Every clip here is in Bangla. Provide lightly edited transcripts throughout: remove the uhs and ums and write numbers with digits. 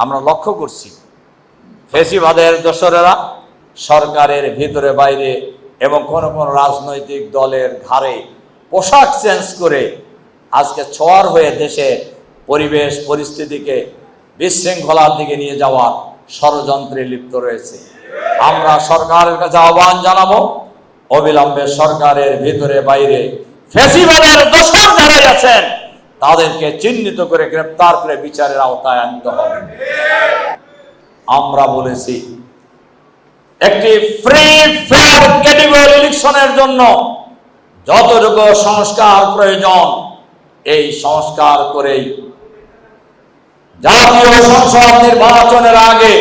আমরা লক্ষ্য করছি ফেসিবাদের দোসরেরা সরকারের ভিতরে বাইরে এবং কোন কোন রাজনৈতিক দলের ঘাড়ে পোশাক চেঞ্জ করে আজকে ছোঁয়ার হয়ে দেশে পরিবেশ পরিস্থিতিকে বিশৃঙ্খলার দিকে নিয়ে যাওয়ার ষড়যন্ত্রে লিপ্ত রয়েছে। আমরা সরকারের কাছে আহ্বান জানাবো, অবিলম্বে সরকারের ভিতরে বাইরে ফেসিবাদের দোসর যারা আছেন তাদেরকে চিহ্নিত করে গ্রেফতার করে বিচারের আওতায় আনতে হবে। আমরা বলেছি একটি ফ্রি ফেয়ার ক্রেডিবল ইলেকশনের জন্য যতটুকু সংস্কার প্রয়োজন এই সংস্কার করেই জাতীয় সংসদ নির্বাচনের আগে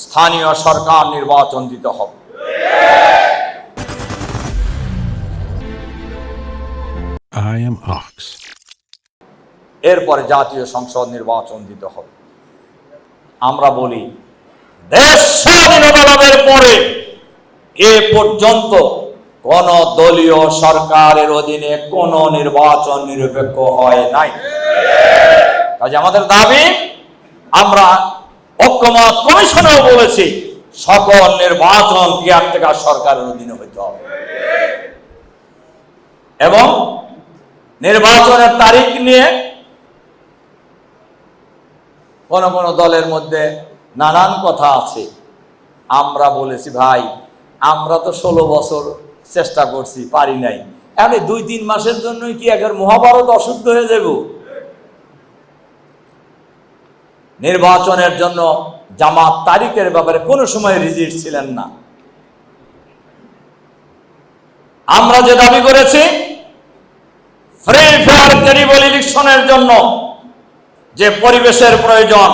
স্থানীয় সরকার নির্বাচন দিতে হবে। এরপরে জাতীয় সংসদ নির্বাচন দিতে হবে। আমরা বলি দেশ স্বাধীনতা লাভের পরে এ পর্যন্ত কোন দলীয় সরকারের অধীনে কোন নির্বাচন নিরপেক্ষ হয় নাই। কাজে আমাদের দাবি, আমরা ঐক্যমত কমিশনেও বলেছি সকল নির্বাচন কেয়ারটেকার সরকারের অধীনে হইতে হবে এবং নির্বাচনের তারিখ নিয়ে কোন কোন দলের মধ্যে নানান কথা আছে। আমরা বলেছি ভাই, আমরা তো 16 বছর চেষ্টা করছি, পারি নাই, এখন 2-3 মাসের জন্যই কি একবার মহাভারত অশুদ্ধ হয়ে যাব? নির্বাচনের জন্য জামাত তারিখের ব্যাপারে কোনো সময় রিজিড ছিলেন না। আমরা যে দাবি করেছি ফ্রি ফেয়ার ক্রেডিবল ইলেকশনের জন্য যে পরিবেশের প্রয়োজন,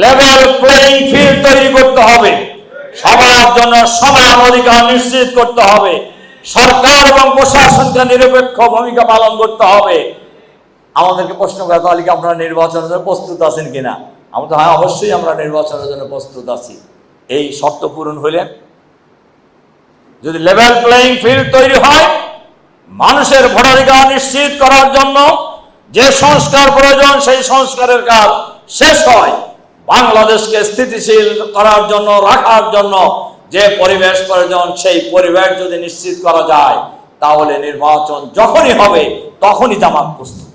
লেভেল প্লেইং ফিল্ড তৈরি করতে হবে, সবার জন্য সমান অধিকার নিশ্চিত করতে হবে, সরকার এবং প্রশাসনকে নিরপেক্ষ ভূমিকা পালন করতে হবে। আমাদেরকে প্রশ্ন করা, তাহলে কি আপনারা নির্বাচনের জন্য প্রস্তুত আছেন কিনা? আমরা তো হ্যাঁ, অবশ্যই আমরা নির্বাচনের জন্য প্রস্তুত আছি। এই শর্ত পূরণ হলে যদি লেভেল প্লেইং ফিল্ড তৈরি হয়, মানুষের ভোটাধিকার নিশ্চিত করার জন্য যে সংস্কার প্রয়োজন সেই সংস্কারের কাজ শেষ হয়, বাংলাদেশকে স্থিতিশীল করার জন্য, রাখার জন্য যে পরিবেশ প্রয়োজন সেই পরিবেশ যদি নিশ্চিত করা যায়, তাহলে নির্বাচন যখনই হবে তখনই জামাত প্রস্তুত।